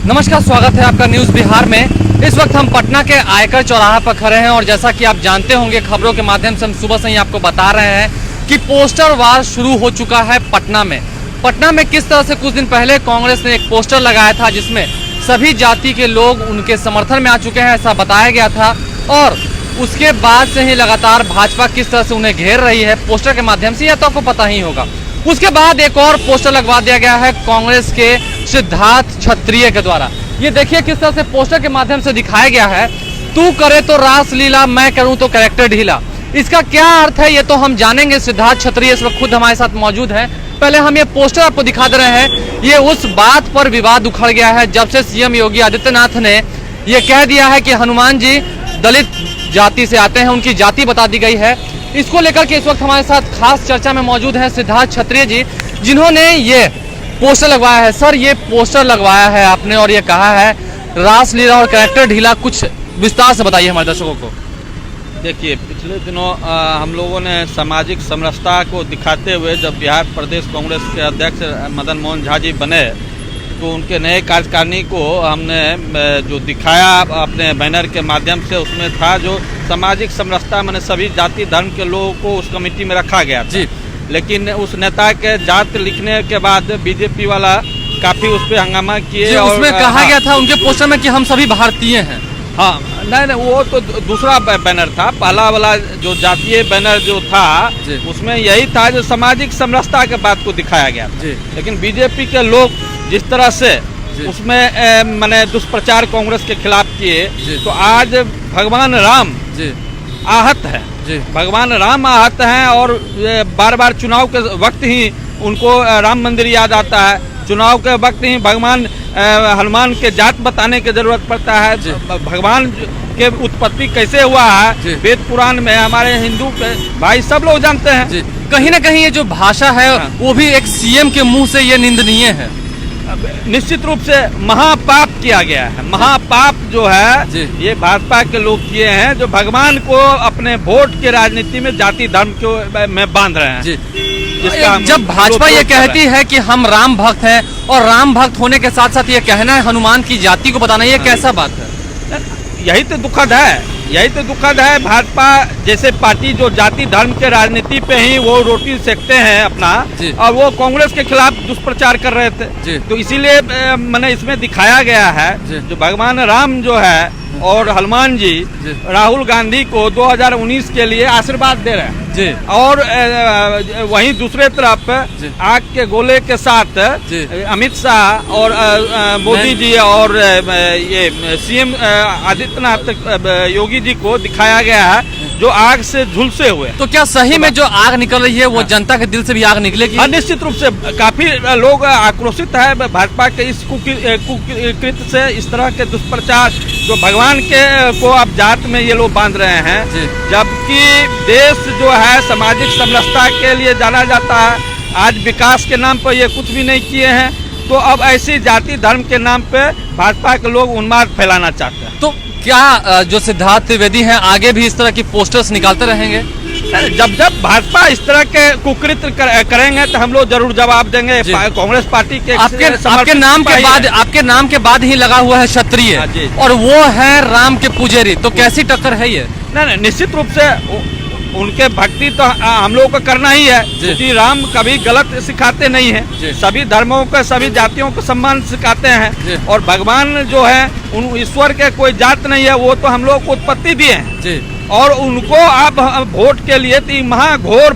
नमस्कार, स्वागत है आपका न्यूज़ बिहार में। इस वक्त हम पटना के आयकर चौराहा पर खड़े हैं और जैसा कि आप जानते होंगे, खबरों के माध्यम से हम सुबह से ही आपको बता रहे हैं कि पोस्टर वार शुरू हो चुका है पटना में। पटना में किस तरह से कुछ दिन पहले कांग्रेस ने एक पोस्टर लगाया था जिसमें सभी जाति के लोग उनके समर्थन में आ चुके हैं, ऐसा बताया गया था। और उसके बाद से ही लगातार भाजपा किस तरह से उन्हें घेर रही है पोस्टर के माध्यम से, यह तो आपको पता ही होगा। उसके बाद एक और पोस्टर लगवा दिया गया है कांग्रेस के सिद्धार्थ क्षत्रिय के द्वारा। ये देखिए किस तरह से पोस्टर के माध्यम से दिखाया गया है, तू करे तो रास लीला, मैं करूं तो कैरेक्टर ढीला। इसका क्या अर्थ है ये तो हम जानेंगे। सिद्धार्थ क्षत्रिय इस वक्त खुद हमारे साथ मौजूद है। पहले हम ये पोस्टर आपको दिखा दे रहे हैं। ये उस बात पर विवाद उखड़ गया है जब से सीएम योगी आदित्यनाथ ने ये कह दिया है कि हनुमान जी दलित जाति से आते हैं, उनकी जाति बता दी गई है। इसको लेकर के इस वक्त हमारे साथ खास चर्चा में मौजूद है सिद्धार्थ क्षत्रिय जी, जिन्होंने ये पोस्टर लगवाया है। सर, ये पोस्टर लगवाया है आपने और ये कहा है रासलीला और कैरेक्टर ढीला, कुछ विस्तार से बताइए हमारे दर्शकों को। देखिए, पिछले दिनों हम लोगों ने सामाजिक समरसता को दिखाते हुए जब बिहार प्रदेश कांग्रेस के अध्यक्ष मदन मोहन झा जी बने तो उनके नए कार्यकारिणी को हमने जो दिखाया अपने बैनर के माध्यम से, उसमें था जो सामाजिक समरसता मैंने सभी जाति धर्म के लोगों को उस कमेटी में रखा गया जी। लेकिन उस नेता के जात लिखने के बाद बीजेपी वाला काफी उस पर हंगामा किए और उसमें कहा गया था उनके पोस्टर में कि हम सभी भारतीय हैं। हाँ, नहीं, वो तो दूसरा बैनर था। पहला वाला जो जातीय बैनर जो था उसमें यही था जो सामाजिक समरसता के बात को दिखाया गया। लेकिन बीजेपी के लोग जिस तरह से उसमें मैंने दुष्प्रचार कांग्रेस के खिलाफ किए, तो आज भगवान राम आहत है। भगवान राम आहत हैं और बार बार चुनाव के वक्त ही उनको राम मंदिर याद आता है। चुनाव के वक्त ही भगवान हनुमान के जात बताने की जरूरत पड़ता है। भगवान के उत्पत्ति कैसे हुआ है वेद पुराण में हमारे हिंदू के भाई सब लोग जानते हैं। कहीं ना कहीं ये जो भाषा है वो भी एक सीएम के मुंह से ये निंदनीय है। निश्चित रूप से महापाप किया गया है। महापाप जो है ये भाजपा के लोग किए हैं, जो भगवान को अपने वोट के राजनीति में जाति धर्म को में बांध रहे हैं। जब भाजपा ये कहती है कि हम राम भक्त हैं और राम भक्त होने के साथ साथ ये कहना है हनुमान की जाति को बताना, ये कैसा बात है? यही तो दुखद है। यही तो दुखद है। भाजपा जैसे पार्टी जो जाति धर्म के राजनीति पे ही वो रोटी सेकते हैं अपना, और वो कांग्रेस के खिलाफ दुष्प्रचार कर रहे थे। तो इसीलिए मैंने इसमें दिखाया गया है जो भगवान राम जो है और हनुमान जी राहुल गांधी को 2019 के लिए आशीर्वाद दे रहे हैं और वहीं दूसरे तरफ आग के गोले के साथ अमित शाह और मोदी जी और ये सीएम आदित्यनाथ योगी जी को दिखाया गया है जो आग से झुलसे हुए। तो क्या सही में जो आग निकल रही है वो जनता के दिल से भी आग निकलेगी? निश्चित रूप से काफी लोग आक्रोशित है भाजपा के इस कुकृत्य से, इस तरह के दुष्प्रचार जो भगवान के को अब जात में ये लोग बांध रहे हैं, जबकि देश जो है सामाजिक समरसता के लिए जाना जाता है। आज विकास के नाम पर ये कुछ भी नहीं किए हैं, तो अब ऐसी जाति धर्म के नाम पे भाजपा के लोग उन्माद फैलाना चाहते हैं। तो क्या जो सिद्धार्थ त्रिवेदी हैं आगे भी इस तरह की पोस्टर्स निकालते रहेंगे? जब भाजपा इस तरह के कुकृत्य करेंगे तो हम लोग जरूर जवाब देंगे। कांग्रेस पार्टी के आपके नाम के बाद ही लगा हुआ है क्षत्रिय और वो है राम के पुजारी, तो कैसी टक्कर है ये? नहीं, निश्चित रूप से उनके भक्ति तो हम लोगों को करना ही है, क्योंकि राम कभी गलत सिखाते नहीं है। सभी धर्मों को सभी जातियों को सम्मान सिखाते हैं और भगवान जो है उन ईश्वर के कोई जात नहीं है, वो तो हम लोग को उत्पत्ति दिए हैं और उनको आप वोट के लिए तो महाघोर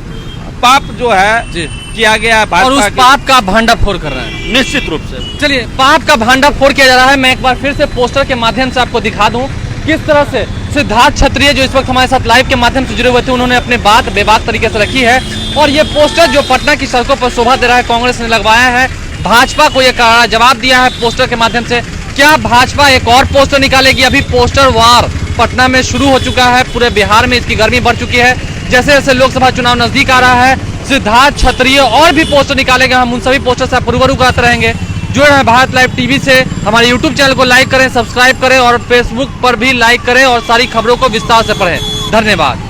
पाप जो है किया गया है और उस पाप का भांडाफोड़ कर रहे हैं। निश्चित रूप से चलिए, पाप का भांडाफोड़ किया जा रहा है। मैं एक बार फिर से पोस्टर के माध्यम से आपको दिखा दूं किस तरह से सिद्धार्थ क्षत्रिय जो इस वक्त हमारे साथ लाइव के माध्यम से जुड़े हुए थे, उन्होंने अपनी बात बेबाक तरीके से रखी है। और ये पोस्टर जो पटना की सड़कों पर शोभा दे रहा है कांग्रेस ने लगवाया है। भाजपा को यह जवाब दिया है पोस्टर के माध्यम से। क्या भाजपा एक और पोस्टर निकालेगी? अभी पोस्टर वार पटना में शुरू हो चुका है, पूरे बिहार में इसकी गर्मी बढ़ चुकी है। जैसे जैसे लोकसभा चुनाव नजदीक आ रहा है, सिद्धार्थ क्षत्रिय और भी पोस्टर निकालेंगे। हम उन सभी पोस्टर से रूबरू कराते रहेंगे। जुड़े हैं भारत लाइव टीवी से। हमारे यूट्यूब चैनल को लाइक करें, सब्सक्राइब करें और फेसबुक पर भी लाइक करें और सारी खबरों को विस्तार से पढ़ें। धन्यवाद।